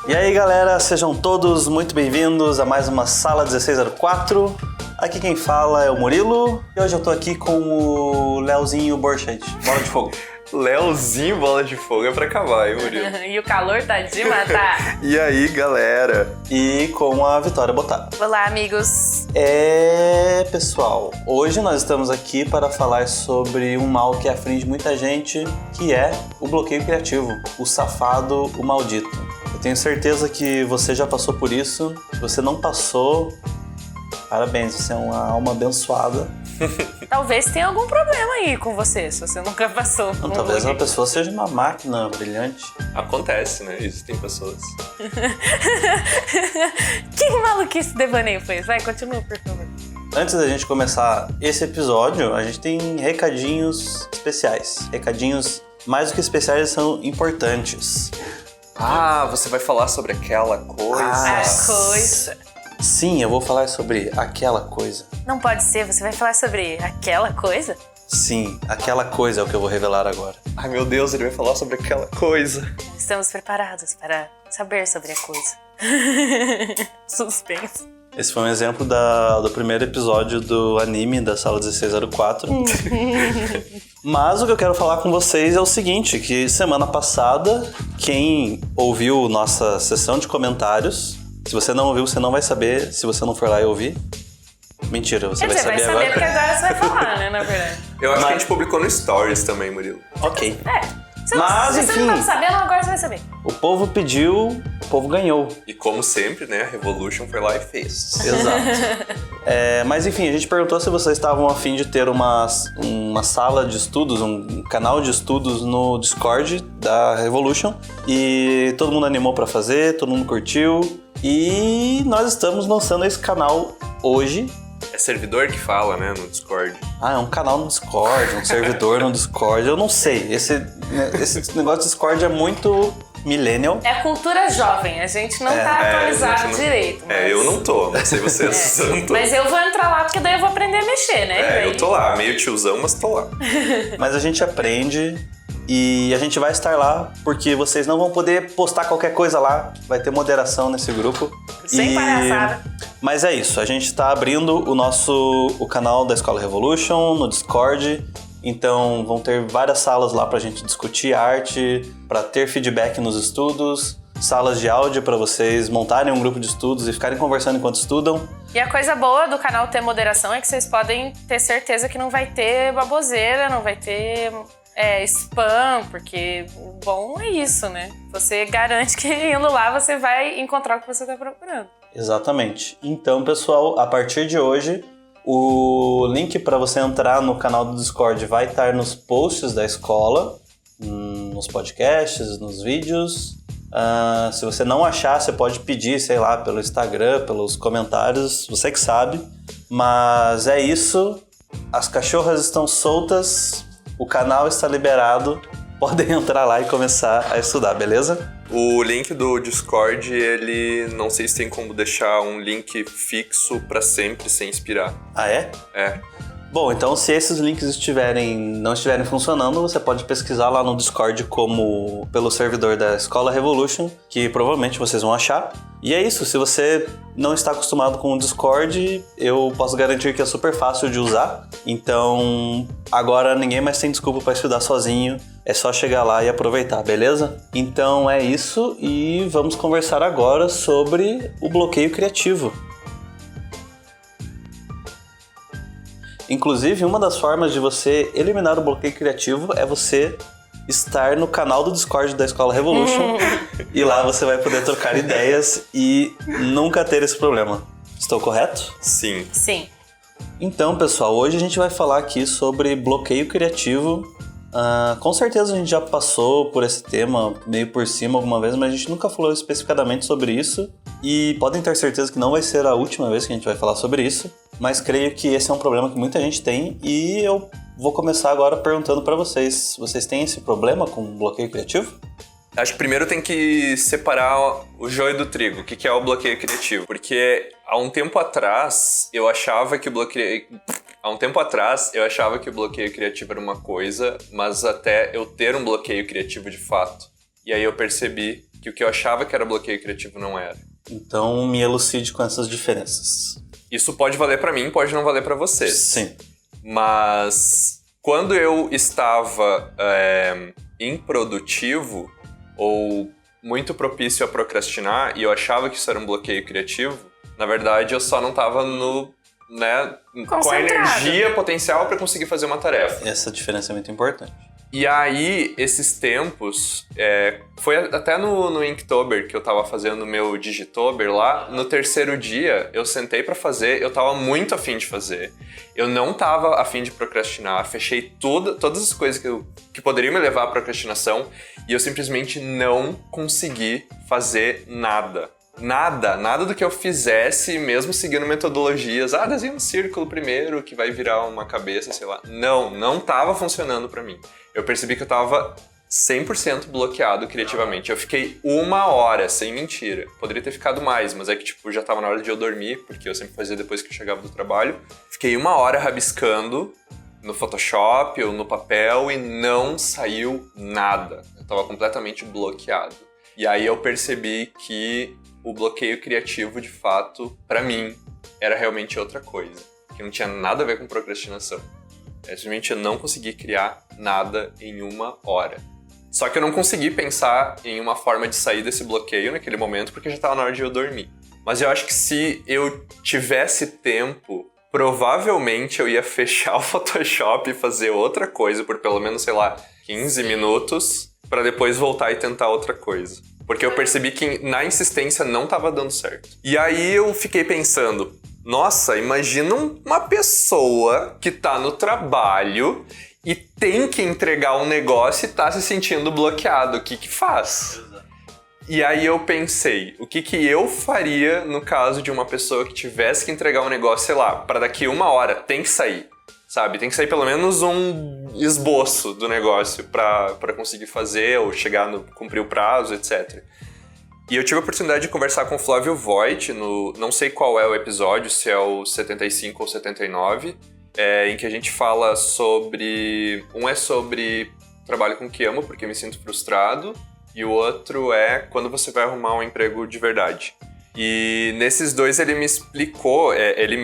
E aí galera, sejam todos muito bem-vindos a mais uma Sala 1604. Aqui quem fala é o Murilo e hoje eu tô aqui com o Leozinho Borchardt, bola de fogo. Leozinho Bola de Fogo é pra acabar, hein, Murilo? E o calor tá de matar. E aí, galera? E com a Vitória Botar. Olá, amigos. Pessoal, hoje nós estamos aqui para falar sobre um mal que aflige muita gente, que é o bloqueio criativo, o safado, o maldito. Eu tenho certeza que você já passou por isso. Se você não passou, parabéns, você é uma alma abençoada. Talvez tenha algum problema aí com você, se você nunca passou. Não, talvez uma pessoa seja uma máquina brilhante. Acontece, né? Existem pessoas. Que maluquice devaneio foi esse? Vai, continua, por favor. Antes da gente começar esse episódio, a gente tem recadinhos especiais. Recadinhos mais do que especiais, eles são importantes. Ah, você vai falar sobre aquela coisa. A coisa. Sim, eu vou falar sobre aquela coisa. Não pode ser, você vai falar sobre aquela coisa? Sim, aquela coisa é o que eu vou revelar agora. Ai, meu Deus, ele vai falar sobre aquela coisa. Estamos preparados para saber sobre a coisa. Suspense. Esse foi um exemplo do primeiro episódio do anime da Sala 1604. Mas o que eu quero falar com vocês é o seguinte, que semana passada, quem ouviu nossa sessão de comentários, se você não ouviu, você não vai saber se você não for lá e ouvir. Mentira, você vai saber agora. Vai saber porque agora você vai falar, né, na verdade. Eu acho que a gente publicou no Stories também, Murilo. Ok. Se Mas, você enfim, não tá sabendo, agora você vai saber. o povo pediu, o povo ganhou. E como sempre, né, a Revolution foi lá e fez. Exato. Mas enfim, a gente perguntou se vocês estavam a fim de ter uma sala de estudos, um canal de estudos no Discord da Revolution. E todo mundo animou pra fazer, todo mundo curtiu. E nós estamos lançando esse canal hoje. É servidor que fala, né, no Discord. Ah, é um canal no Discord, um servidor no Discord, eu não sei. Esse negócio de Discord é muito millennial. É cultura jovem, a gente não tá atualizado direito. Mas... eu não tô, não sei vocês. Eu não tô. Mas eu vou entrar lá porque daí eu vou aprender a mexer, né? Eu tô lá, meio tiozão, mas tô lá. Mas a gente aprende e a gente vai estar lá porque vocês não vão poder postar qualquer coisa lá. Vai ter moderação nesse grupo. Sem palhaçada. Mas é isso, a gente tá abrindo o canal da Escola Revolution no Discord. Então vão ter várias salas lá pra gente discutir arte, pra ter feedback nos estudos, salas de áudio pra vocês montarem um grupo de estudos e ficarem conversando enquanto estudam. E a coisa boa do canal ter moderação é que vocês podem ter certeza que não vai ter baboseira, não vai ter spam, porque o bom é isso, né? Você garante que indo lá você vai encontrar o que você tá procurando. Exatamente. Então, pessoal, a partir de hoje, o link para você entrar no canal do Discord vai estar nos posts da escola, nos podcasts, nos vídeos. Se você não achar, você pode pedir, sei lá, pelo Instagram, pelos comentários, você que sabe. Mas é isso, as cachorras estão soltas, o canal está liberado, podem entrar lá e começar a estudar, beleza? O link do Discord, ele não sei se tem como deixar um link fixo pra sempre sem expirar. Ah, é? É. Bom, então se esses links não estiverem funcionando, você pode pesquisar lá no Discord pelo servidor da Escola Revolution, que provavelmente vocês vão achar. E é isso, se você não está acostumado com o Discord, eu posso garantir que é super fácil de usar. Então, agora ninguém mais tem desculpa para estudar sozinho, é só chegar lá e aproveitar, beleza? Então é isso e vamos conversar agora sobre o bloqueio criativo. Inclusive, uma das formas de você eliminar o bloqueio criativo é você estar no canal do Discord da Escola Revolution e lá você vai poder trocar ideias e nunca ter esse problema. Estou correto? Sim. Sim. Então, pessoal, hoje a gente vai falar aqui sobre bloqueio criativo. Com certeza a gente já passou por esse tema meio por cima alguma vez, mas a gente nunca falou especificadamente sobre isso. E podem ter certeza que não vai ser a última vez que a gente vai falar sobre isso. Mas creio que esse é um problema que muita gente tem e eu vou começar agora perguntando pra vocês. Vocês têm esse problema com bloqueio criativo? Acho que primeiro tem que separar o joio do trigo. O que é o bloqueio criativo? Porque há um tempo atrás eu achava que o bloqueio criativo era uma coisa, mas até eu ter um bloqueio criativo de fato. E aí eu percebi que o que eu achava que era bloqueio criativo não era. Então me elucide com essas diferenças. Isso pode valer pra mim, pode não valer pra vocês. Sim. Mas quando eu estava improdutivo ou muito propício a procrastinar e eu achava que isso era um bloqueio criativo, na verdade eu só não estava com a energia potencial para conseguir fazer uma tarefa. Essa diferença é muito importante. E aí, esses tempos, foi até no Inktober que eu tava fazendo o meu Digitober lá, no terceiro dia eu sentei pra fazer, eu tava muito afim de fazer, eu não tava afim de procrastinar, fechei todas as coisas que poderiam me levar à procrastinação e eu simplesmente não consegui fazer nada. Nada do que eu fizesse, mesmo seguindo metodologias, desenha um círculo primeiro que vai virar uma cabeça, sei lá. Não tava funcionando pra mim. Eu percebi que eu tava 100% bloqueado criativamente. Eu fiquei 1 hora, sem mentira. Poderia ter ficado mais, mas é que já tava na hora de eu dormir, porque eu sempre fazia depois que eu chegava do trabalho. Fiquei 1 hora rabiscando no Photoshop ou no papel e não saiu nada. Eu tava completamente bloqueado. E aí eu percebi que o bloqueio criativo, de fato, pra mim, era realmente outra coisa. Que não tinha nada a ver com procrastinação. Simplesmente eu não consegui criar nada em 1 hora. Só que eu não consegui pensar em uma forma de sair desse bloqueio naquele momento, porque já estava na hora de eu dormir. Mas eu acho que se eu tivesse tempo, provavelmente eu ia fechar o Photoshop e fazer outra coisa por pelo menos, 15 minutos, para depois voltar e tentar outra coisa. Porque eu percebi que na insistência não estava dando certo. E aí eu fiquei pensando, nossa, imagina uma pessoa que tá no trabalho e tem que entregar um negócio e tá se sentindo bloqueado. O que faz? E aí eu pensei, o que eu faria no caso de uma pessoa que tivesse que entregar um negócio, para daqui 1 hora, tem que sair, sabe? Tem que sair pelo menos um esboço do negócio pra conseguir fazer ou cumprir o prazo, etc. E eu tive a oportunidade de conversar com o Flávio Voigt, não sei qual é o episódio, se é o 75 ou 79, em que a gente fala sobre... Um é sobre trabalho com o que amo, porque me sinto frustrado, e o outro é quando você vai arrumar um emprego de verdade. E nesses dois ele me explicou, ele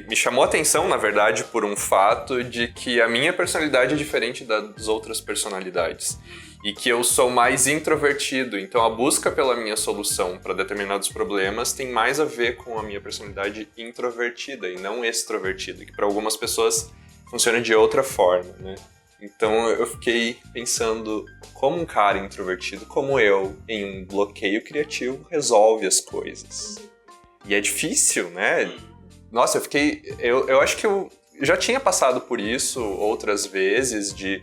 me chamou a atenção, na verdade, por um fato de que a minha personalidade é diferente das outras personalidades. E que eu sou mais introvertido, então a busca pela minha solução para determinados problemas tem mais a ver com a minha personalidade introvertida e não extrovertida, que para algumas pessoas funciona de outra forma, né? Então eu fiquei pensando como um cara introvertido como eu, em um bloqueio criativo, resolve as coisas. E é difícil, né? Nossa, eu acho que eu já tinha passado por isso outras vezes, de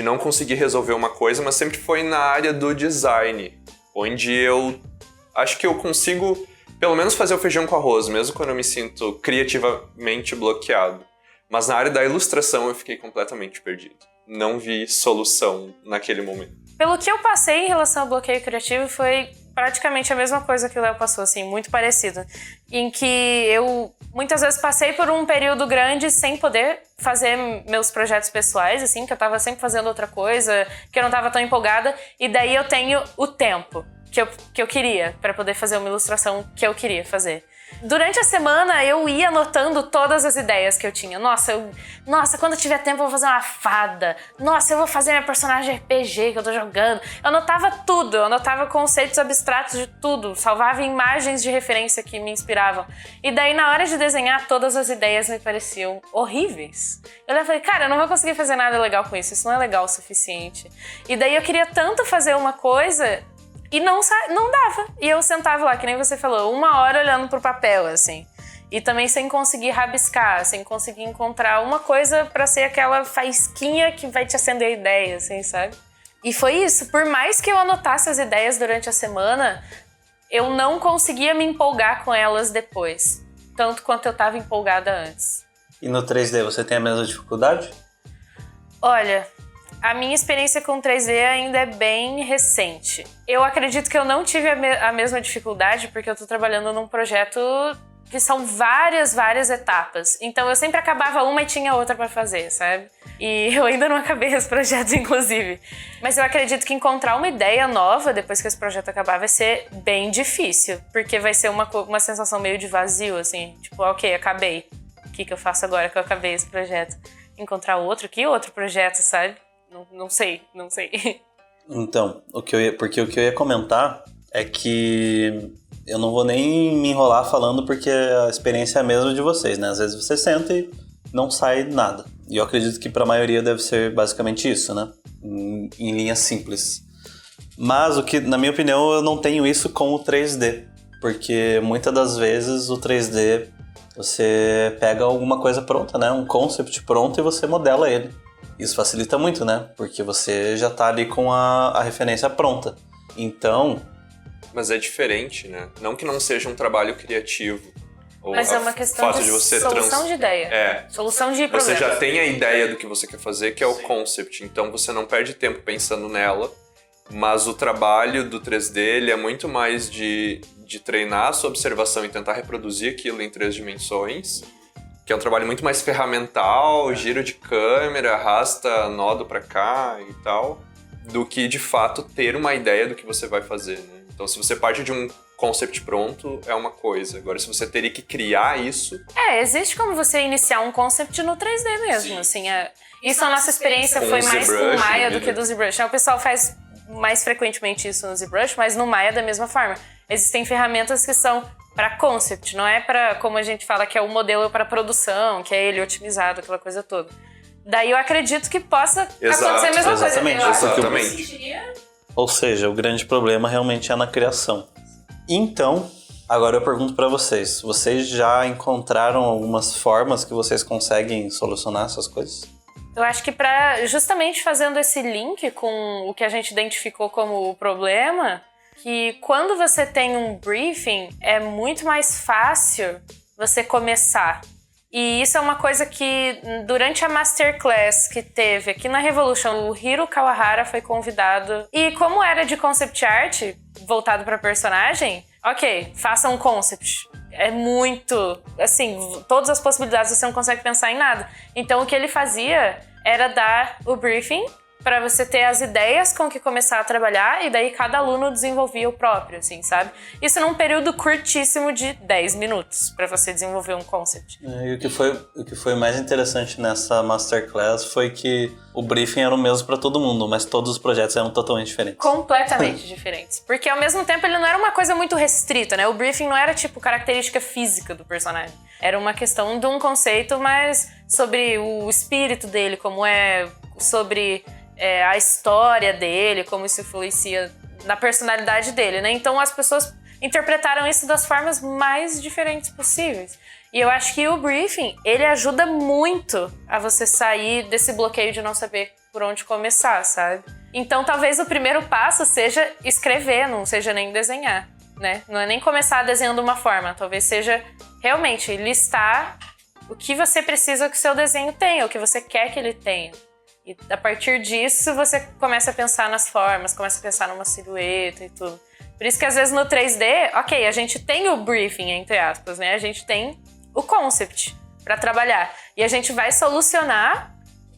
não conseguir resolver uma coisa, mas sempre foi na área do design, onde eu acho que eu consigo pelo menos fazer o feijão com arroz, mesmo quando eu me sinto criativamente bloqueado. Mas na área da ilustração eu fiquei completamente perdido. Não vi solução naquele momento. Pelo que eu passei em relação ao bloqueio criativo, foi praticamente a mesma coisa que o Léo passou, assim, muito parecido. Em que eu muitas vezes passei por um período grande sem poder fazer meus projetos pessoais, assim, que eu tava sempre fazendo outra coisa, que eu não tava tão empolgada, e daí eu tenho o tempo que eu queria para poder fazer uma ilustração que eu queria fazer. Durante a semana eu ia anotando todas as ideias que eu tinha. Nossa, quando eu tiver tempo eu vou fazer uma fada. Nossa, eu vou fazer minha personagem RPG que eu tô jogando. Eu anotava tudo, eu anotava conceitos abstratos de tudo, salvava imagens de referência que me inspiravam. E daí na hora de desenhar, todas as ideias me pareciam horríveis. Eu falei, cara, eu não vou conseguir fazer nada legal com isso não é legal o suficiente. E daí eu queria tanto fazer uma coisa... E não dava. E eu sentava lá, que nem você falou, 1 hora olhando pro papel, assim. E também sem conseguir rabiscar, sem conseguir encontrar uma coisa pra ser aquela faísquinha que vai te acender a ideia, assim, sabe? E foi isso. Por mais que eu anotasse as ideias durante a semana, eu não conseguia me empolgar com elas depois. Tanto quanto eu tava empolgada antes. E no 3D você tem a mesma dificuldade? Olha... A minha experiência com 3D ainda é bem recente. Eu acredito que eu não tive a mesma dificuldade porque eu tô trabalhando num projeto que são várias etapas. Então eu sempre acabava uma e tinha outra pra fazer, sabe? E eu ainda não acabei esse projeto, inclusive. Mas eu acredito que encontrar uma ideia nova depois que esse projeto acabar vai ser bem difícil. Porque vai ser uma sensação meio de vazio, assim. Tipo, ok, acabei. O que eu faço agora que eu acabei esse projeto? Encontrar outro? Que outro projeto, sabe? Não sei. Então, porque o que eu ia comentar é que eu não vou nem me enrolar falando porque a experiência é a mesma de vocês, né? Às vezes você senta e não sai nada. E eu acredito que para a maioria deve ser basicamente isso, né? Em linhas simples. Mas o que, na minha opinião, eu não tenho isso com o 3D. Porque muitas das vezes o 3D, você pega alguma coisa pronta, né? Um concept pronto e você modela ele. Isso facilita muito, né? Porque você já tá ali com a referência pronta. Então... Mas é diferente, né? Não que não seja um trabalho criativo. Mas é uma questão de solução de ideia. Solução de problema. Você já tem a ideia do que você quer fazer, que é o concept. Então você não perde tempo pensando nela. Mas o trabalho do 3D, ele é muito mais de treinar a sua observação e tentar reproduzir aquilo em 3 dimensões. Que é um trabalho muito mais ferramental, giro de câmera, arrasta nodo pra cá e tal. Do que, de fato, ter uma ideia do que você vai fazer, né? Então, se você parte de um concept pronto, é uma coisa. Agora, se você teria que criar isso... existe como você iniciar um concept no 3D mesmo, assim. Isso, a nossa experiência foi mais com o Maya do que do ZBrush. O pessoal faz mais frequentemente isso no ZBrush, mas no Maya da mesma forma. Existem ferramentas que são para concept, não é para, como a gente fala, que é o modelo para produção, que é ele otimizado, aquela coisa toda. Daí eu acredito que possa acontecer a mesma coisa. Exatamente. Ou seja, o grande problema realmente é na criação. Então, agora eu pergunto para vocês. Vocês já encontraram algumas formas que vocês conseguem solucionar essas coisas? Eu acho que justamente fazendo esse link com o que a gente identificou como o problema, que quando você tem um briefing, é muito mais fácil você começar. E isso é uma coisa que, durante a Masterclass que teve aqui na Revolution, o Hiro Kawahara foi convidado. E como era de concept art, voltado para personagem, ok, faça um concept. É muito, assim, todas as possibilidades, você não consegue pensar em nada. Então o que ele fazia era dar o briefing para você ter as ideias com que começar a trabalhar, e daí cada aluno desenvolvia o próprio, assim, sabe? Isso num período curtíssimo de 10 minutos para você desenvolver um concept. E o que foi mais interessante nessa Masterclass foi que o briefing era o mesmo para todo mundo, mas todos os projetos eram totalmente diferentes. Completamente diferentes. Porque ao mesmo tempo ele não era uma coisa muito restrita, né? O briefing não era tipo característica física do personagem. Era uma questão de um conceito mais sobre o espírito dele, como é, sobre... a história dele, como isso influencia na personalidade dele, né? Então as pessoas interpretaram isso das formas mais diferentes possíveis. E eu acho que o briefing, ele ajuda muito a você sair desse bloqueio de não saber por onde começar, sabe? Então talvez o primeiro passo seja escrever, não seja nem desenhar, né? Não é nem começar desenhando uma forma, talvez seja realmente listar o que você precisa que o seu desenho tenha, o que você quer que ele tenha. E a partir disso, você começa a pensar nas formas, começa a pensar numa silhueta e tudo. Por isso que às vezes no 3D, ok, a gente tem o briefing, entre aspas, né? A gente tem o concept para trabalhar. E a gente vai solucionar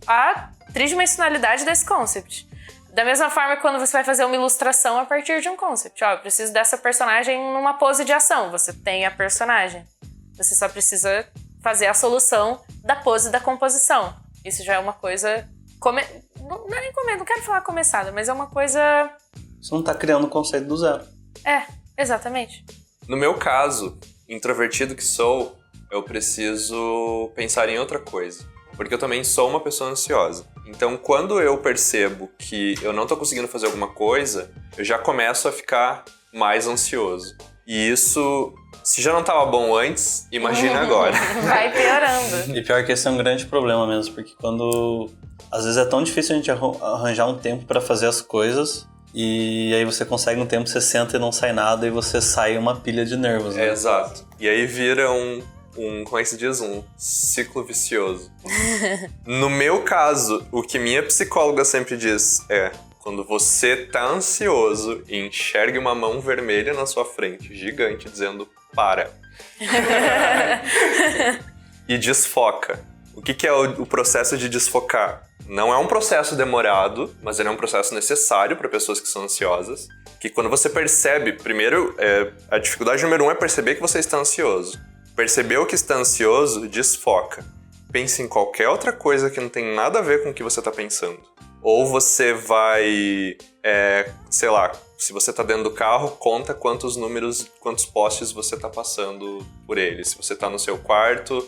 a tridimensionalidade desse concept. Da mesma forma que quando você vai fazer uma ilustração a partir de um concept. Eu preciso dessa personagem numa pose de ação. Você tem a personagem. Você só precisa fazer a solução da pose da composição. Isso já é uma coisa... Não quero falar começada, mas é uma coisa... Você não tá criando o conceito do zero. Exatamente. No meu caso, introvertido que sou, eu preciso pensar em outra coisa. Porque eu também sou uma pessoa ansiosa. Então, quando eu percebo que eu não tô conseguindo fazer alguma coisa, eu já começo a ficar mais ansioso. E isso, se já não tava bom antes, imagina agora. Vai piorando. E pior que esse é um grande problema mesmo, porque quando... Às vezes é tão difícil a gente arranjar um tempo pra fazer as coisas, e aí você consegue um tempo, você senta e não sai nada, e você sai uma pilha de nervos, né? Exato. E aí vira como é que se diz? Um ciclo vicioso. No meu caso, o que minha psicóloga sempre diz é: quando você tá ansioso e enxerga uma mão vermelha na sua frente, gigante, dizendo para. E desfoca. O que é o processo de desfocar? Não é um processo demorado, mas ele é um processo necessário para pessoas que são ansiosas. Que quando você percebe, primeiro, a dificuldade número 1 é perceber que você está ansioso. Percebeu que está ansioso, desfoca. Pense em qualquer outra coisa que não tem nada a ver com o que você está pensando. Ou você vai, sei lá, se você está dentro do carro, conta quantos postes você está passando por ele. Se você está no seu quarto,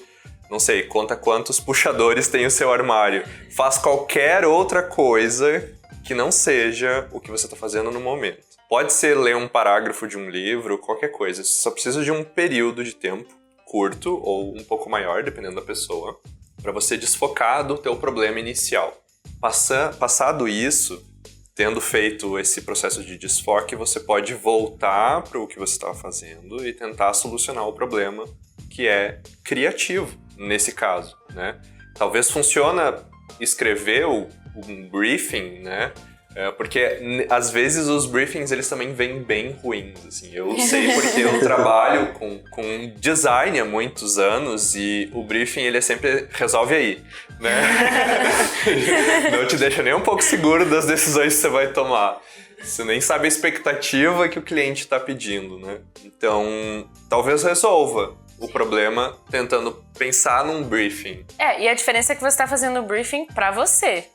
não sei, conta quantos puxadores tem o seu armário. Faz qualquer outra coisa que não seja o que você está fazendo no momento. Pode ser ler um parágrafo de um livro, qualquer coisa. Você só precisa de um período de tempo curto ou um pouco maior, dependendo da pessoa, para você desfocar do teu problema inicial. Passado isso, tendo feito esse processo de desfoque, você pode voltar para o que você estava fazendo e tentar solucionar o problema, que é criativo, nesse caso, né? Talvez funcione escrever um briefing, né? Porque às vezes os briefings eles também vêm bem ruins, assim. Eu sei porque eu trabalho com design há muitos anos e o briefing ele é sempre resolve aí, né? Não te deixa nem um pouco seguro das decisões que você vai tomar. Você nem sabe a expectativa que o cliente está pedindo, né? Então, talvez resolva o problema tentando pensar num briefing. E a diferença é que você está fazendo o briefing para você.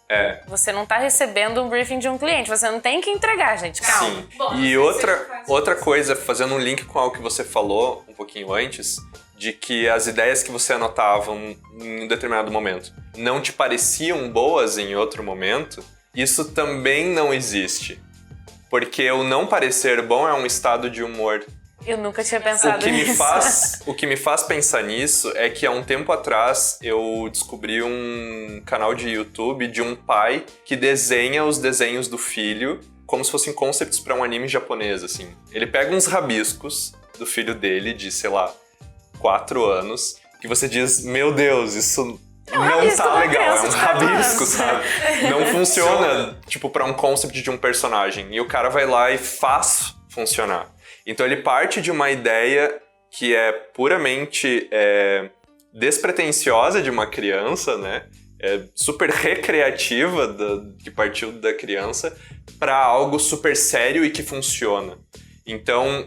Você não está recebendo um briefing de um cliente. Você não tem que entregar, gente. Calma. Sim. Bom, e outra coisa, fazendo um link com algo que você falou um pouquinho antes, de que as ideias que você anotava em um determinado momento não te pareciam boas em outro momento, isso também não existe. Porque o não parecer bom é um estado de humor. Eu nunca tinha pensado nisso. O que me faz pensar nisso é que há um tempo atrás eu descobri um canal de YouTube de um pai que desenha os desenhos do filho como se fossem concepts para um anime japonês, assim. Ele pega uns rabiscos do filho dele de, sei lá, 4 anos, que você diz, meu Deus, isso não tá legal, é um rabisco, sabe? Não funciona, tipo, para um concept de um personagem. E o cara vai lá e faz funcionar. Então ele parte de uma ideia que é puramente despretensiosa de uma criança, né? Super recreativa que partiu da criança para algo super sério e que funciona. Então,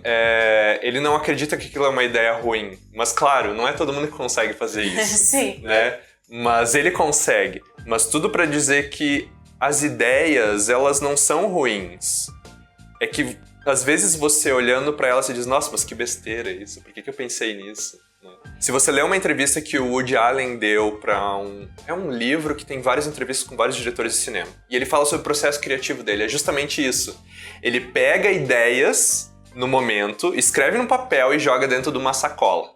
ele não acredita que aquilo é uma ideia ruim. Mas, claro, não é todo mundo que consegue fazer isso. Sim. Né? Mas ele consegue. Mas tudo para dizer que as ideias, elas não são ruins. É que às vezes você olhando pra ela, você diz, nossa, mas que besteira isso, por que eu pensei nisso? Se você ler uma entrevista que o Woody Allen deu pra um livro que tem várias entrevistas com vários diretores de cinema. E ele fala sobre o processo criativo dele, é justamente isso. Ele pega ideias no momento, escreve num papel e joga dentro de uma sacola.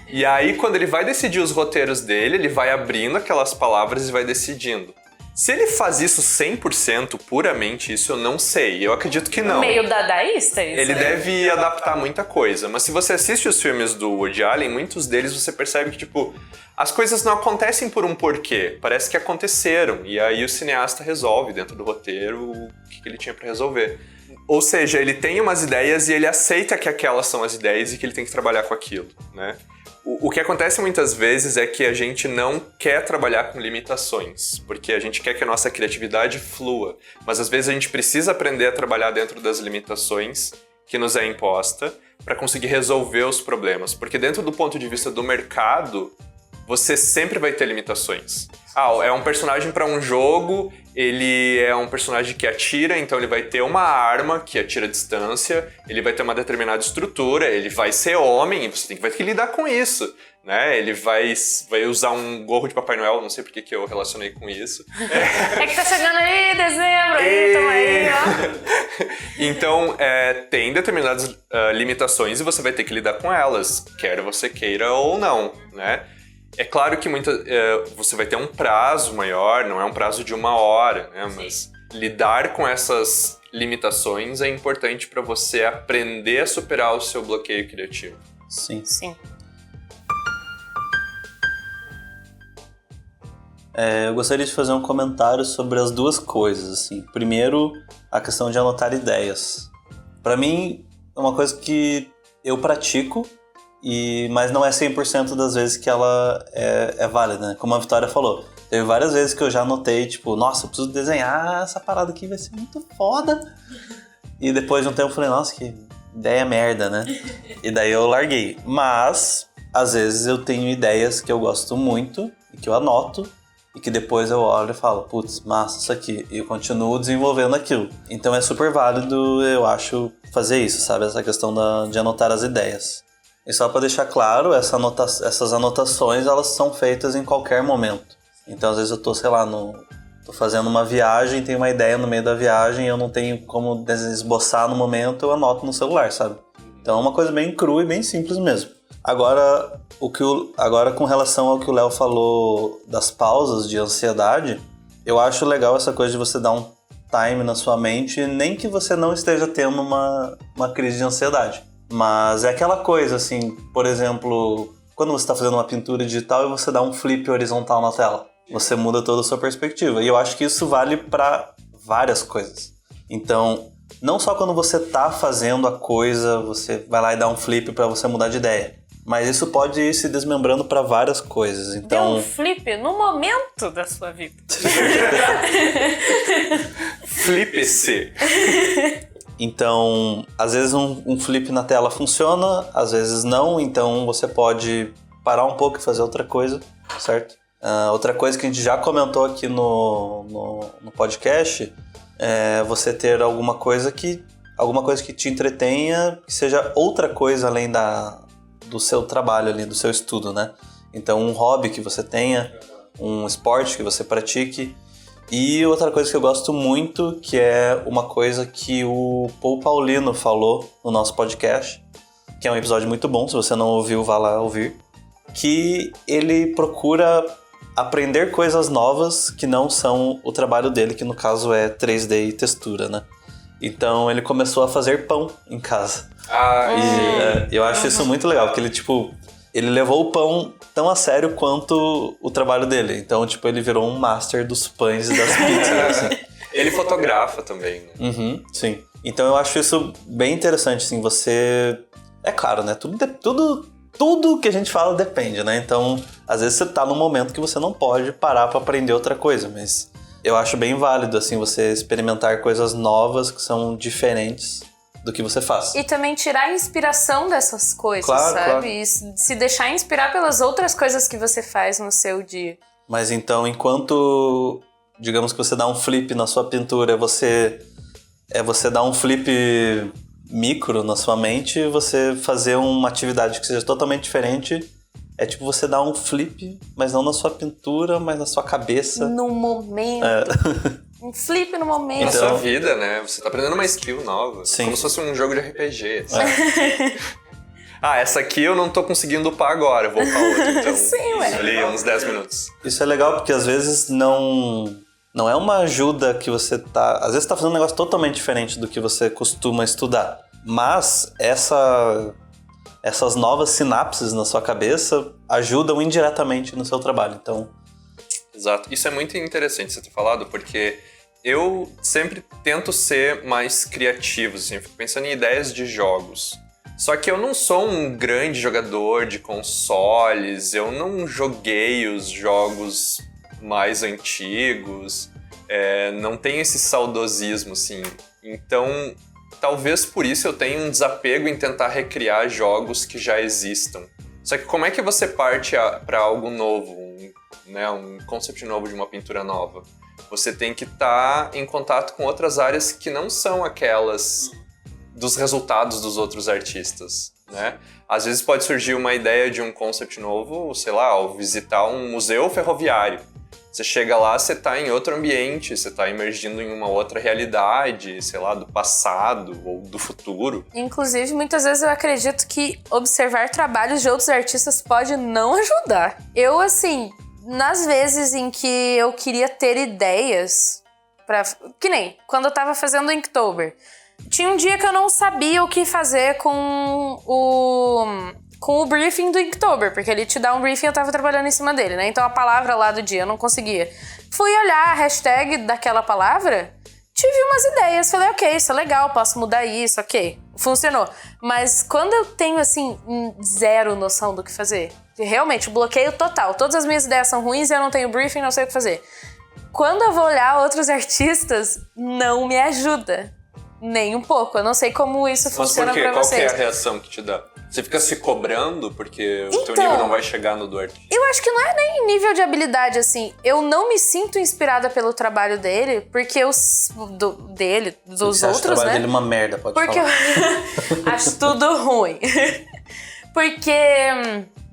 E aí, quando ele vai decidir os roteiros dele, ele vai abrindo aquelas palavras e vai decidindo. Se ele faz isso 100% puramente, isso eu não sei. Eu acredito que não. Meio dadaísta isso. Ele deve adaptar muita coisa. Mas se você assiste os filmes do Woody Allen, muitos deles você percebe que, tipo, as coisas não acontecem por um porquê. Parece que aconteceram. E aí o cineasta resolve dentro do roteiro o que ele tinha pra resolver. Ou seja, ele tem umas ideias e ele aceita que aquelas são as ideias e que ele tem que trabalhar com aquilo, né? O que acontece muitas vezes é que a gente não quer trabalhar com limitações, porque a gente quer que a nossa criatividade flua, mas às vezes a gente precisa aprender a trabalhar dentro das limitações que nos é imposta para conseguir resolver os problemas, porque dentro do ponto de vista do mercado, você sempre vai ter limitações. É um personagem para um jogo, ele é um personagem que atira, então ele vai ter uma arma que atira a distância, ele vai ter uma determinada estrutura, ele vai ser homem, e você vai ter que lidar com isso, né? Ele vai usar um gorro de Papai Noel, não sei por que eu relacionei com isso. É que tá chegando aí dezembro, aí, tamo aí, ó. Então, tem determinadas limitações e você vai ter que lidar com elas, quer você queira ou não, né? É claro que você vai ter um prazo maior, não é um prazo de 1 hora, né? Mas lidar com essas limitações é importante para você aprender a superar o seu bloqueio criativo. Sim. Sim. Eu gostaria de fazer um comentário sobre as duas coisas, assim. Primeiro, a questão de anotar ideias. Para mim, é uma coisa que eu pratico mas não é 100% das vezes que ela é válida, né? Como a Vitória falou. Teve várias vezes que eu já anotei, tipo, nossa, eu preciso desenhar essa parada aqui, vai ser muito foda. E depois de um tempo eu falei, nossa, que ideia merda, né? E daí eu larguei. Mas, às vezes eu tenho ideias que eu gosto muito e que eu anoto e que depois eu olho e falo, putz, massa isso aqui. E eu continuo desenvolvendo aquilo. Então é super válido, eu acho, fazer isso, sabe? Essa questão de anotar as ideias. E só para deixar claro, essas anotações, elas são feitas em qualquer momento. Então, às vezes eu tô, sei lá, tô fazendo uma viagem, tenho uma ideia no meio da viagem, eu não tenho como esboçar no momento, eu anoto no celular, sabe? Então é uma coisa bem crua e bem simples mesmo. Agora, com relação ao que o Léo falou das pausas de ansiedade, eu acho legal essa coisa de você dar um time na sua mente, nem que você não esteja tendo uma crise de ansiedade. Mas é aquela coisa, assim, por exemplo, quando você está fazendo uma pintura digital e você dá um flip horizontal na tela. Você muda toda a sua perspectiva. E eu acho que isso vale para várias coisas. Então, não só quando você tá fazendo a coisa, você vai lá e dá um flip para você mudar de ideia. Mas isso pode ir se desmembrando para várias coisas. Então, deu um flip no momento da sua vida. Flip-se. Então, às vezes um flip na tela funciona, às vezes não. Então, você pode parar um pouco e fazer outra coisa, certo? Outra coisa que a gente já comentou aqui no podcast é você ter alguma coisa que te entretenha, que seja outra coisa além do seu trabalho ali, do seu estudo, né? Então, um hobby que você tenha, um esporte que você pratique. E outra coisa que eu gosto muito, que é uma coisa que o Paul Paulino falou no nosso podcast, que é um episódio muito bom, se você não ouviu, vá lá ouvir, que ele procura aprender coisas novas que não são o trabalho dele, que no caso é 3D e textura, né? Então ele começou a fazer pão em casa. E eu acho isso muito legal, porque ele levou o pão tão a sério quanto o trabalho dele. Então, ele virou um master dos pães e das pizzas, assim. Ele fotografa também, né? Uhum, sim. Então eu acho isso bem interessante, assim, você... É claro, né? Tudo que a gente fala depende, né? Então, às vezes você tá num momento que você não pode parar pra aprender outra coisa, mas eu acho bem válido, assim, você experimentar coisas novas que são diferentes do que você faz. E também tirar a inspiração dessas coisas, claro, sabe? Claro. E se deixar inspirar pelas outras coisas que você faz no seu dia. Mas então, enquanto, digamos que você dá um flip na sua pintura, você dá um flip micro na sua mente, você fazer uma atividade que seja totalmente diferente, é tipo você dar um flip, mas não na sua pintura, mas na sua cabeça. No momento. Um flip no momento. Na sua vida, né? Você tá aprendendo uma skill nova. Sim. Como se fosse um jogo de RPG. Essa aqui eu não tô conseguindo upar agora, eu vou upar outra. Então, sim, ué. Ali uns 10 minutos. Isso é legal porque às vezes não é uma ajuda que você tá... Às vezes você tá fazendo um negócio totalmente diferente do que você costuma estudar. Mas essas novas sinapses na sua cabeça ajudam indiretamente no seu trabalho. Então... Exato. Isso é muito interessante você ter falado, porque eu sempre tento ser mais criativo, assim. Eu fico pensando em ideias de jogos. Só que eu não sou um grande jogador de consoles, eu não joguei os jogos mais antigos, não tenho esse saudosismo, assim. Então, talvez por isso eu tenha um desapego em tentar recriar jogos que já existam. Só que como é que você parte para algo novo, um concept novo de uma pintura nova? Você tem que estar em contato com outras áreas que não são aquelas dos resultados dos outros artistas, né? Às vezes pode surgir uma ideia de um concept novo, sei lá, ao visitar um museu ferroviário. Você chega lá, você tá em outro ambiente, você tá emergindo em uma outra realidade, sei lá, do passado ou do futuro. Inclusive, muitas vezes eu acredito que observar trabalhos de outros artistas pode não ajudar. Eu, assim, nas vezes em que eu queria ter ideias que nem quando eu tava fazendo o Inktober. Tinha um dia que eu não sabia o que fazer com o briefing do Inktober, porque ele te dá um briefing e eu tava trabalhando em cima dele, né? Então a palavra lá do dia eu não conseguia. Fui olhar a hashtag daquela palavra, tive umas ideias, falei, ok, isso é legal, posso mudar isso, ok. funcionou. Mas quando eu tenho, assim, zero noção do que fazer, realmente, bloqueio total, todas as minhas ideias são ruins e eu não tenho briefing, não sei o que fazer. Quando eu vou olhar outros artistas, não me ajuda. Nem um pouco. Eu não sei como isso funciona pra Qual vocês. Qual que é a reação que te dá? Você fica se cobrando porque o teu nível não vai chegar no do artista? Eu acho que não é nem nível de habilidade, assim. Eu não me sinto inspirada pelo trabalho dele, porque dos Você acha outros, o trabalho né? dele uma merda, pode Porque falar. eu acho tudo ruim. Porque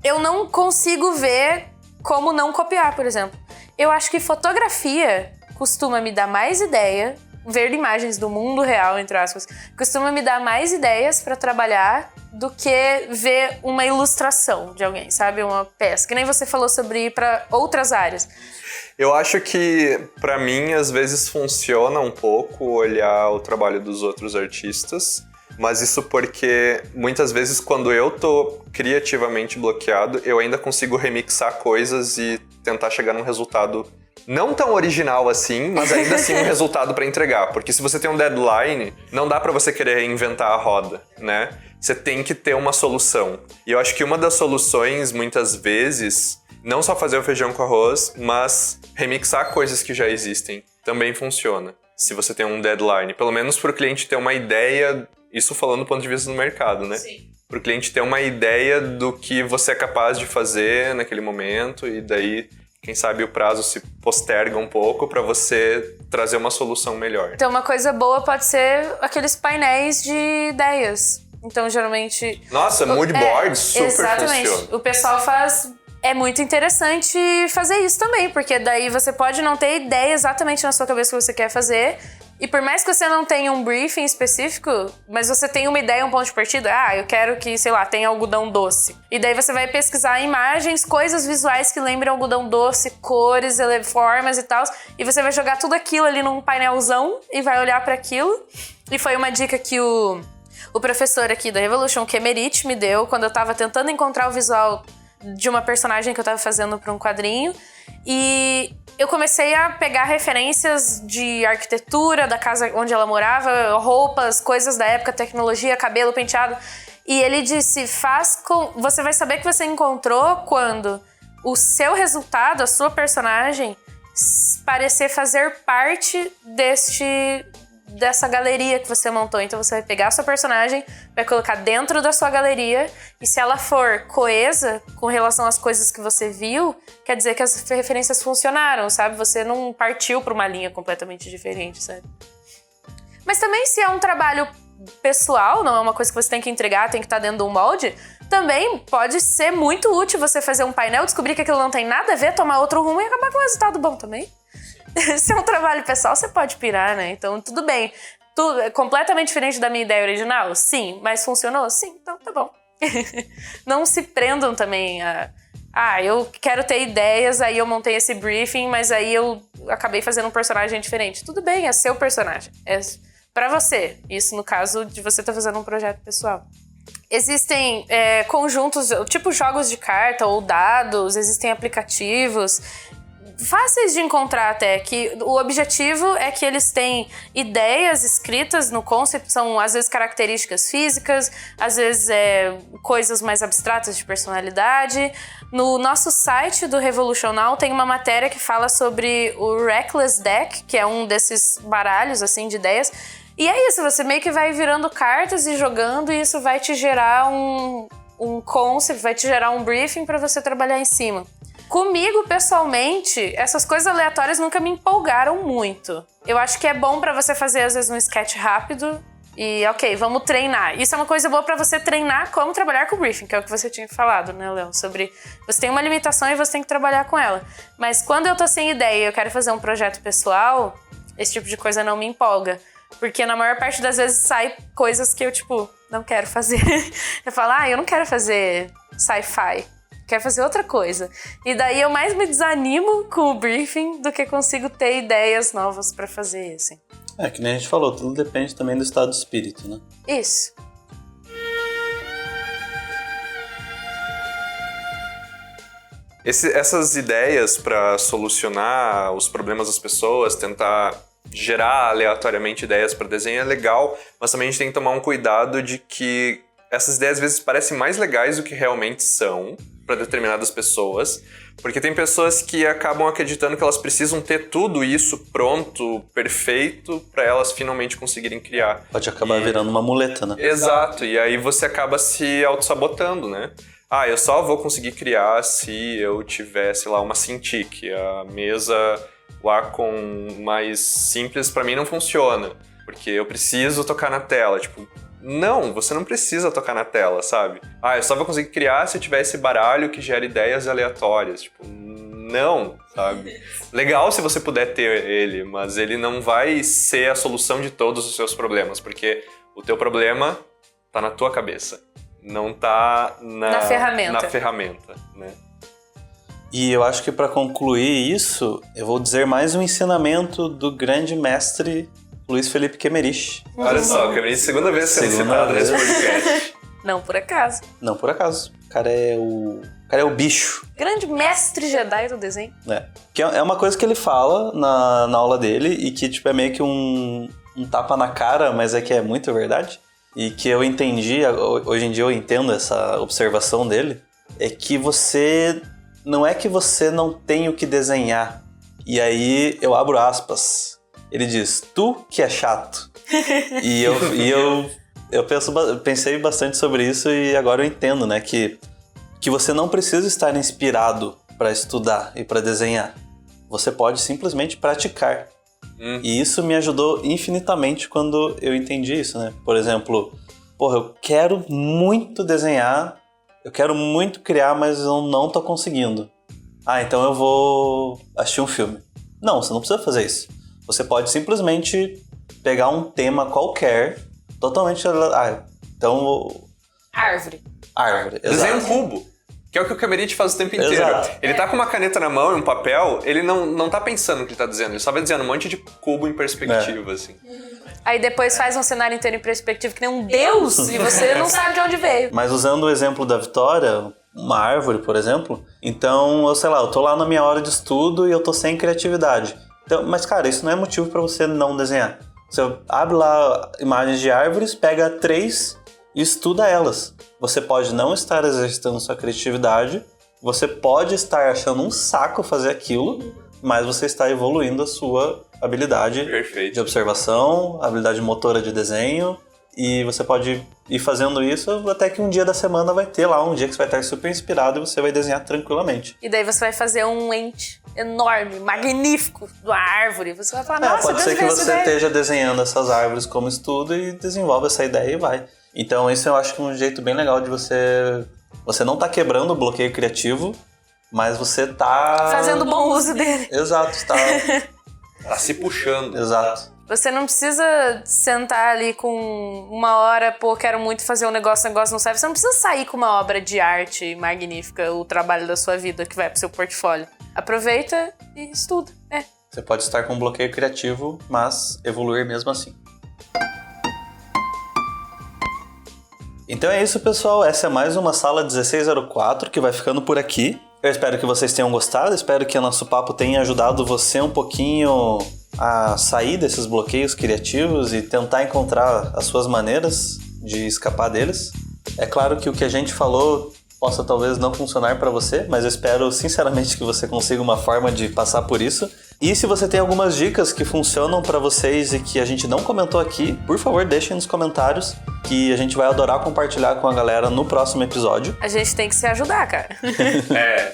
eu não consigo ver como não copiar, por exemplo. Eu acho que fotografia costuma me dar mais ideia, ver imagens do mundo real, entre aspas, costuma me dar mais ideias pra trabalhar do que ver uma ilustração de alguém, sabe? Uma peça. Que nem você falou sobre ir pra outras áreas. Eu acho que, pra mim, às vezes funciona um pouco olhar o trabalho dos outros artistas, mas isso porque muitas vezes quando eu tô criativamente bloqueado, eu ainda consigo remixar coisas e tentar chegar num resultado não tão original assim, mas ainda assim um resultado pra entregar. Porque se você tem um deadline, não dá pra você querer inventar a roda, né? Você tem que ter uma solução. E eu acho que uma das soluções, muitas vezes, não só fazer o feijão com arroz, mas remixar coisas que já existem também funciona. Se você tem um deadline. Pelo menos pro cliente ter uma ideia, isso falando do ponto de vista do mercado, né? Sim. Pro cliente ter uma ideia do que você é capaz de fazer naquele momento e daí, quem sabe, o prazo se posterga um pouco para você trazer uma solução melhor. Então, uma coisa boa pode ser aqueles painéis de ideias. Então, geralmente... Nossa, mood board super exatamente. funciona. O pessoal faz... É muito interessante fazer isso também, porque daí você pode não ter ideia exatamente na sua cabeça o que você quer fazer, e por mais que você não tenha um briefing específico, mas você tem uma ideia, um ponto de partida, eu quero que, sei lá, tenha algodão doce. E daí você vai pesquisar imagens, coisas visuais que lembram algodão doce, cores, formas e tal, e você vai jogar tudo aquilo ali num painelzão e vai olhar para aquilo. E foi uma dica que o professor aqui da Revolution, o Kemerit, me deu quando eu tava tentando encontrar o visual de uma personagem que eu tava fazendo pra um quadrinho. E eu comecei a pegar referências de arquitetura, da casa onde ela morava, roupas, coisas da época, tecnologia, cabelo, penteado. E ele disse, você vai saber que você encontrou quando o seu resultado, a sua personagem, parecer fazer parte dessa galeria que você montou. Então você vai pegar a sua personagem, vai colocar dentro da sua galeria, e se ela for coesa com relação às coisas que você viu, quer dizer que as referências funcionaram, sabe? Você não partiu para uma linha completamente diferente, sabe? Mas também, se é um trabalho pessoal, não é uma coisa que você tem que entregar, tem que estar dentro de um molde, também pode ser muito útil você fazer um painel, descobrir que aquilo não tem nada a ver, tomar outro rumo e acabar com um resultado bom também. Se é um trabalho pessoal, você pode pirar, né? Então, tudo bem. Tudo é completamente diferente da minha ideia original? Sim. Mas funcionou? Sim. Então, tá bom. Não se prendam também a... eu quero ter ideias, aí eu montei esse briefing, mas aí eu acabei fazendo um personagem diferente. Tudo bem, é seu personagem. É pra você. Isso no caso de você estar fazendo um projeto pessoal. Existem conjuntos, tipo jogos de carta ou dados, existem aplicativos fáceis de encontrar até, que o objetivo é que eles têm ideias escritas no concept, são às vezes características físicas, às vezes coisas mais abstratas de personalidade. No nosso site do Revolutional tem uma matéria que fala sobre o Reckless Deck, que é um desses baralhos assim de ideias. E é isso, você meio que vai virando cartas e jogando, e isso vai te gerar um concept, vai te gerar um briefing para você trabalhar em cima. Comigo, pessoalmente, essas coisas aleatórias nunca me empolgaram muito. Eu acho que é bom pra você fazer, às vezes, um sketch rápido e, ok, vamos treinar. Isso é uma coisa boa pra você treinar como trabalhar com o briefing, que é o que você tinha falado, né, Léo? Sobre você tem uma limitação e você tem que trabalhar com ela. Mas quando eu tô sem ideia e eu quero fazer um projeto pessoal, esse tipo de coisa não me empolga. Porque na maior parte das vezes sai coisas que eu, não quero fazer. Eu falo, eu não quero fazer sci-fi. Quero fazer outra coisa. E daí eu mais me desanimo com o briefing do que consigo ter ideias novas pra fazer, assim. Que nem a gente falou, tudo depende também do estado de espírito, né? Isso. Essas ideias pra solucionar os problemas das pessoas, tentar gerar aleatoriamente ideias para desenho é legal, mas também a gente tem que tomar um cuidado de que essas ideias às vezes parecem mais legais do que realmente são para determinadas pessoas, porque tem pessoas que acabam acreditando que elas precisam ter tudo isso pronto, perfeito, para elas finalmente conseguirem criar. Pode acabar virando uma muleta, né? Exato, e aí você acaba se auto-sabotando, né? Ah, eu só vou conseguir criar se eu tivesse lá uma Cintiq, a mesa lá com mais simples pra mim não funciona, porque eu preciso tocar na tela, tipo, não, você não precisa tocar na tela, sabe? Ah, eu só vou conseguir criar se eu tiver esse baralho que gera ideias aleatórias, tipo, não, sabe? Legal se você puder ter ele, mas ele não vai ser a solução de todos os seus problemas, porque o teu problema tá na tua cabeça, não tá na ferramenta, né? E eu acho que para concluir isso, eu vou dizer mais um ensinamento do grande mestre Luiz Felipe Kemerich. Olha só, Kemerich, segunda vez sendo citado nesse podcast. Não por acaso. Não por acaso. O cara é o bicho. Grande mestre Jedi do desenho. Que é uma coisa que ele fala na aula dele e que tipo, é meio que um tapa na cara, mas é que é muito verdade. E que eu entendi, hoje em dia eu entendo essa observação dele, é que não é que você não tem o que desenhar. E aí eu abro aspas. Ele diz, tu que é chato. E eu pensei bastante sobre isso e agora eu entendo, né? Que você não precisa estar inspirado para estudar e para desenhar. Você pode simplesmente praticar. E isso me ajudou infinitamente quando eu entendi isso, né? Por exemplo, eu quero muito desenhar, eu quero muito criar, mas eu não tô conseguindo. Ah, então eu vou assistir um filme. Não, você não precisa fazer isso. Você pode simplesmente pegar um tema qualquer, totalmente... Árvore, exato. Desenha um cubo, que é o que o Kemerich faz o tempo inteiro. Exato. Ele tá com uma caneta na mão e um papel, ele não tá pensando no que ele tá dizendo, ele só vai desenhando um monte de cubo em perspectiva, assim. Aí depois faz um cenário inteiro em perspectiva que nem um deus e você não sabe de onde veio. Mas usando o exemplo da Vitória, uma árvore, por exemplo, então, eu tô lá na minha hora de estudo e eu tô sem criatividade. Então, mas, cara, isso não é motivo para você não desenhar. Você abre lá imagens de árvores, pega 3 e estuda elas. Você pode não estar exercitando sua criatividade, você pode estar achando um saco fazer aquilo, mas você está evoluindo a sua habilidade de observação, habilidade motora de desenho, e você pode ir fazendo isso até que um dia da semana vai ter lá, um dia que você vai estar super inspirado e você vai desenhar tranquilamente. E daí você vai fazer um ente enorme, magnífico, da árvore. Você vai falar, nossa, pode ser que você esteja desenhando essas árvores como estudo e desenvolve essa ideia e vai. Então isso eu acho que é um jeito bem legal de você não tá quebrando o bloqueio criativo, mas você tá... fazendo bom uso dele. Exato, tá se puxando. Exato. Você não precisa sentar ali com 1 hora, quero muito fazer o negócio não sai. Você não precisa sair com uma obra de arte magnífica, o trabalho da sua vida que vai pro seu portfólio. Aproveita e estuda. Você pode estar com um bloqueio criativo, mas evoluir mesmo assim. Então é isso, pessoal. Essa é mais uma Sala 1604 que vai ficando por aqui. Eu espero que vocês tenham gostado, espero que o nosso papo tenha ajudado você um pouquinho a sair desses bloqueios criativos e tentar encontrar as suas maneiras de escapar deles. É claro que o que a gente falou possa talvez não funcionar para você, mas eu espero sinceramente que você consiga uma forma de passar por isso. E se você tem algumas dicas que funcionam para vocês e que a gente não comentou aqui, por favor, deixem nos comentários que a gente vai adorar compartilhar com a galera no próximo episódio. A gente tem que se ajudar, cara.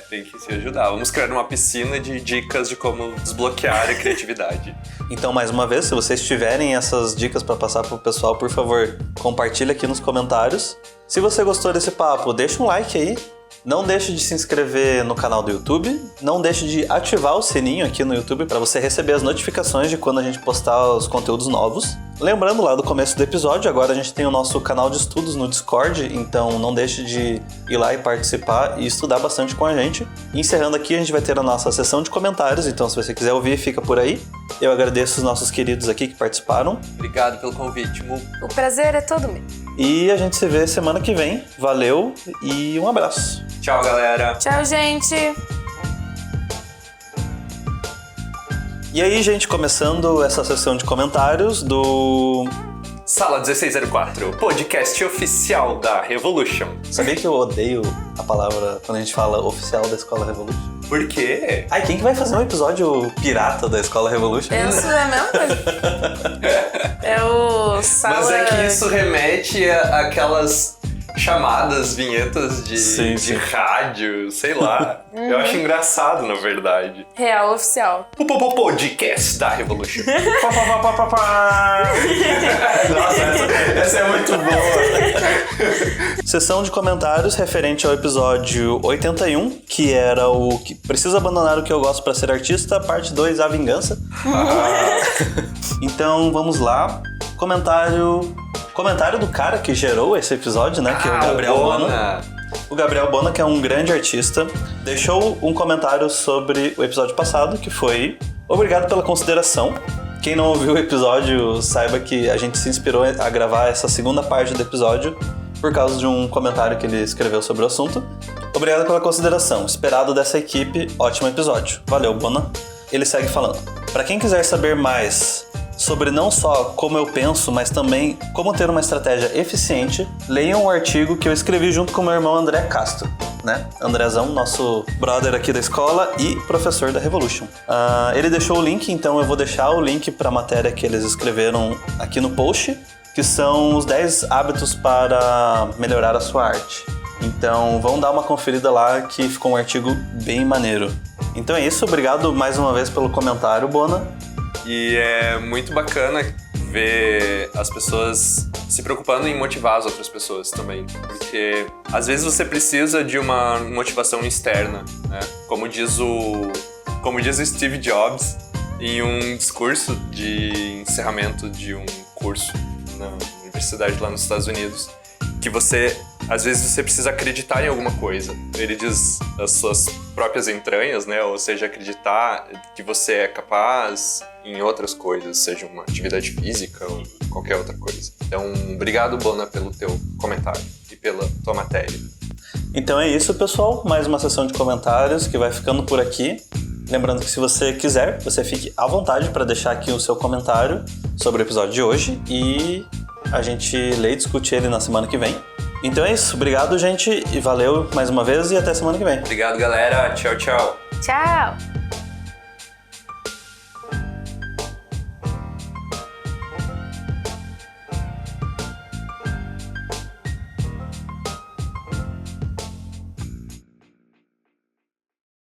Tem que se ajudar. Vamos criar uma piscina de dicas de como desbloquear a criatividade. Então, mais uma vez, se vocês tiverem essas dicas para passar pro pessoal, por favor, compartilhe aqui nos comentários. Se você gostou desse papo, deixa um like aí. Não deixe de se inscrever no canal do YouTube. Não deixe de ativar o sininho aqui no YouTube para você receber as notificações de quando a gente postar os conteúdos novos. Lembrando lá do começo do episódio, agora a gente tem o nosso canal de estudos no Discord, então não deixe de ir lá e participar e estudar bastante com a gente. E encerrando aqui, a gente vai ter a nossa sessão de comentários, então se você quiser ouvir, fica por aí. Eu agradeço os nossos queridos aqui que participaram. Obrigado pelo convite, Mu. O prazer é todo meu. E a gente se vê semana que vem. Valeu e um abraço. Tchau, galera. Tchau, gente. E aí, gente, começando essa sessão de comentários do... Sala 1604, podcast oficial da Revolution. Sabia que eu odeio a palavra quando a gente fala oficial da Escola Revolution? Por quê? Ai, quem que vai fazer um episódio pirata da Escola Revolution? Isso é a mesma coisa. É o Sala... Mas é que isso remete àquelas chamadas, vinhetas Sim. de rádio, sei lá. Eu acho engraçado, na verdade. Real oficial. Podcast da Revolution. Nossa, essa é muito boa. Sessão de comentários referente ao episódio 81, que era o que Preciso Abandonar o que eu gosto pra ser artista, parte 2, A Vingança. Então, vamos lá. Comentário do cara que gerou esse episódio, né? Que é o Gabriel Bona. O Gabriel Bona, que é um grande artista, deixou um comentário sobre o episódio passado, que foi: obrigado pela consideração. Quem não ouviu o episódio, saiba que a gente se inspirou a gravar essa segunda parte do episódio por causa de um comentário que ele escreveu sobre o assunto. Obrigado pela consideração. Esperado dessa equipe, ótimo episódio. Valeu, Bona. Ele segue falando: para quem quiser saber mais sobre não só como eu penso, mas também como ter uma estratégia eficiente, leiam um artigo que eu escrevi junto com meu irmão André Castro, né? Andrezão, nosso brother aqui da escola e professor da Revolution. Ele deixou o link, então eu vou deixar o link para a matéria que eles escreveram aqui no post, que são os 10 hábitos para melhorar a sua arte. Então vão dar uma conferida lá, que ficou um artigo bem maneiro. Então é isso, obrigado mais uma vez pelo comentário, Bona. E é muito bacana ver as pessoas se preocupando em motivar as outras pessoas também. Porque às vezes você precisa de uma motivação externa, né? Como diz o Steve Jobs em um discurso de encerramento de um curso na universidade lá nos Estados Unidos, que às vezes você precisa acreditar em alguma coisa. Ele diz as suas próprias entranhas, né? Ou seja, acreditar que você é capaz em outras coisas, seja uma atividade física ou qualquer outra coisa. Então, obrigado, Bona, pelo teu comentário e pela tua matéria. Então é isso, pessoal. Mais uma sessão de comentários que vai ficando por aqui. Lembrando que se você quiser, você fique à vontade para deixar aqui o seu comentário sobre o episódio de hoje e a gente lê e discute ele na semana que vem. Então é isso. Obrigado, gente, e valeu mais uma vez e até semana que vem. Obrigado, galera. Tchau, tchau. Tchau!